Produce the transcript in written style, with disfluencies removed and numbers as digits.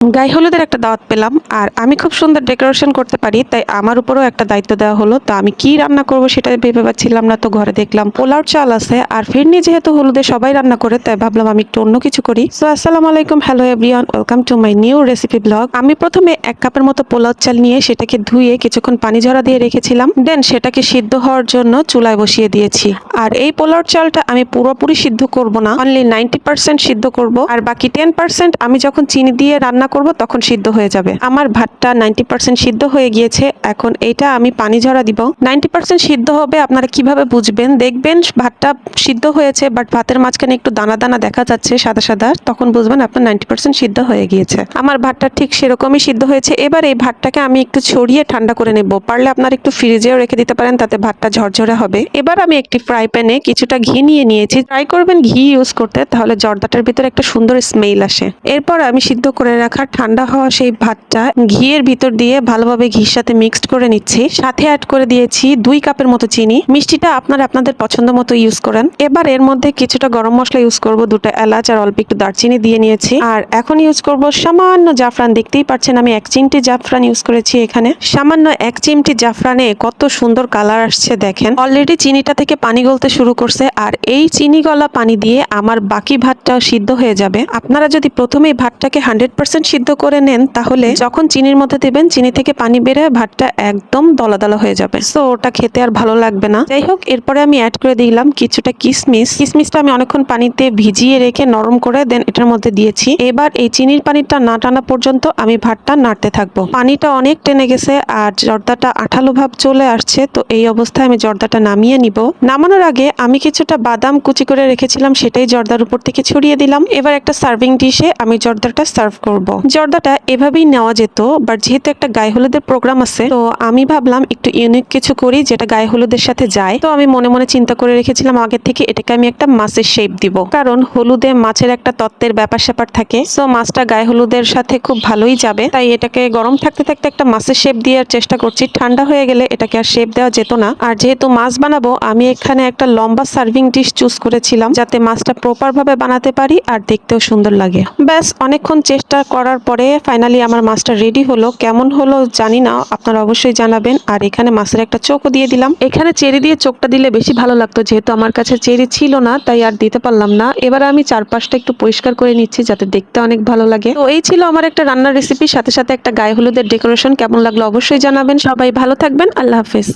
গায়ে হলুদের একটা দাওয়াত পেলাম আর আমি খুব সুন্দর ডেকোরেশন করতে পারি, তাই আমার উপরেও একটা দায়িত্ব দেওয়া হলো। তো আমি কি রান্না করব সেটা ভেবে পাচ্ছিলাম না। তো ঘরে দেখলাম পোলাও চাল আছে আর ফিরনি যেহেতু হলুদে সবাই রান্না করে, তাই ভাবলাম আমি একটু অন্য কিছু করি। সো আসসালামু আলাইকুম, hello everyone, welcome to my new recipe blog. আমি প্রথমে 1 কাপের মতো পোলাও চাল নিয়ে সেটাকে ধুয়ে কিছুক্ষণ পানি ঝরা দিয়ে রেখেছিলাম, দেন সেটাকে সিদ্ধ হওয়ার জন্য চুলায় বসিয়ে দিয়েছি। আর এই পোলাও চালটা আমি পুরোপুরি সিদ্ধ করব না, অনলি 90% সিদ্ধ করব, আর বাকি 10% আমি যখন চিনি দিয়ে রান্না করব তখন সিদ্ধ হয়ে যাবে। আমার ভাতটা 90% সিদ্ধ হয়ে গিয়েছে। এখন এটা আমি পানি ঝরা দিব। 90% সিদ্ধ হবে আপনারা কিভাবে বুঝবেন? দেখবেন ভাতটা সিদ্ধ হয়েছে বাট ভাতের মাঝখানে একটু দানা দানা দেখা যাচ্ছে সাদা সাদা, তখন বুঝবেন আপনার 90% সিদ্ধ হয়ে গিয়েছে। আমার ভাতটা ঠিক সেরকমই সিদ্ধ হয়েছে। এবার এই ভাতটাকে আমি একটু ছড়িয়ে ঠান্ডা করে নেব। পারলে আপনারা একটু ফ্রিজেও রেখে দিতে পারেন, তাতে ভাতটা ঝরঝরে হবে। এবার আমি একটি ফ্রাই প্যানে কিছুটা ঘি নিয়ে নিয়েছি। ট্রাই করবেন ঘি ইউজ করতে, তাহলে জর্দাটার ভিতরে একটা সুন্দর স্মেল আসে। এরপর আমি সিদ্ধ করে রাখা ঠান্ডা হওয়া সেই ভাতটা ঘিয়ের ভিতর দিয়ে ভালোভাবে ঘির সাথে মিক্সড করে নিচ্ছি। সাথে অ্যাড করে দিয়েছি 2 কাপের মতো চিনি। মিষ্টিটা আপনারা আপনাদের পছন্দ মতো ইউজ করেন। এবার এর মধ্যে কিছুটা গরম মশলা ইউজ করব, 2টা এলাচ আর অল্প একটু দারচিনি দিয়ে নিয়েছি। আর এখন ইউজ করব সামান্য জাফরান। দেখতেই পাচ্ছেন আমি 1 চিমটি জাফরান ইউজ করেছি এখানে। সামান্য 1 চিমটি জাফরানে কত সুন্দর কালার আসছে দেখেন। অলরেডি চিনিটা থেকে পানি গলতে শুরু করছে, আর এই চিনি গলা পানি দিয়ে আমার বাকি ভাতটাও সিদ্ধ হয়ে যাবে। আপনারা যদি প্রথমেই ভাতটাকে 100% সিদ্ধ করে নেন, তাহলে যখন চিনির মধ্যে দেবেন চিনি থেকে পানি বেরে ভাতটা একদম দলা দলা হয়ে যাবে। সো ওটা খেতে আর ভালো লাগবে না। যাই হোক, এরপরে আমি অ্যাড করে দিলাম কিছুটা কিশমিশ। কিশমিশটা আমি অনেকক্ষণ পানিতে ভিজিয়ে রেখে নরম করে দেন এটার মধ্যে দিয়েছি। এবার এই চিনির পানিটা না টানা পর্যন্ত আমি ভাতটা নাড়তে থাকবো। পানিটা অনেক টেনে গেছে আর জর্দাটা আঠালো ভাব চলে আসছে। তো এই অবস্থায় আমি জর্দাটা নামিয়ে নিব। নামানোর আগে আমি কিছুটা বাদাম কুচি করে রেখেছিলাম, সেটাই জর্দার উপর থেকে ছড়িয়ে দিলাম। এবার একটা সার্ভিং ডিশে আমি জর্দাটা সার্ভ করব। জর্দাটা এভাবেই নেওয়া যেত, বাট যেহেতু একটা গায়ে হলুদের প্রোগ্রাম আছে, তো আমি ভাবলাম একটু ইউনিক কিছু করি যেটা গায়ে হলুদের সাথে যায়। তো আমি মনে মনে চিন্তা করে রেখেছিলাম আগে থেকে এটাকে আমি একটা মাছের শেপ দিব, কারণ হলুদে মাছের একটা তত্ত্বের ব্যাপার স্যাপার থাকে। সো মাছটা গায়ে হলুদের সাথে খুব ভালোই যাবে, তাই এটাকে গরম থাকতে থাকতে একটা মাছের শেপ দেওয়ার চেষ্টা করছি। ঠান্ডা হয়ে গেলে এটাকে আর শেপ দেওয়া যেত না। আর যেহেতু মাছ বানাবো, আমি এখানে একটা লম্বা সার্ভিং ডিশ চুজ করেছিলাম, যাতে মাছটা প্রপার ভাবে বানাতে পারি আর দেখতেও সুন্দর লাগে। ব্যাস, অনেকক্ষণ চেষ্টা করার পরে ফাইনালি আমার মাছটা রেডি হলো। কেমন হলো জানি না, আপনারা অবশ্যই জানাবেন। আর এখানে মাছের একটা চোখও দিয়ে দিলাম। এখানে চেরি দিয়ে চোখটা দিলে বেশি ভালো লাগতো, যেহেতু আমার কাছে চেরি ছিল না তাই আর দিতে পারলাম না। এবার আমি চারপাশটা একটু পরিষ্কার করে নিচ্ছি যাতে দেখতে অনেক ভালো লাগে। তো এই ছিল আমার একটা রান্নার রেসিপি, সাথে সাথে একটা গায়ে হলুদের ডেকোরেশন। কেমন লাগলো অবশ্যই জানাবেন। সবাই ভালো থাকবেন, আল্লাহ হাফেজ।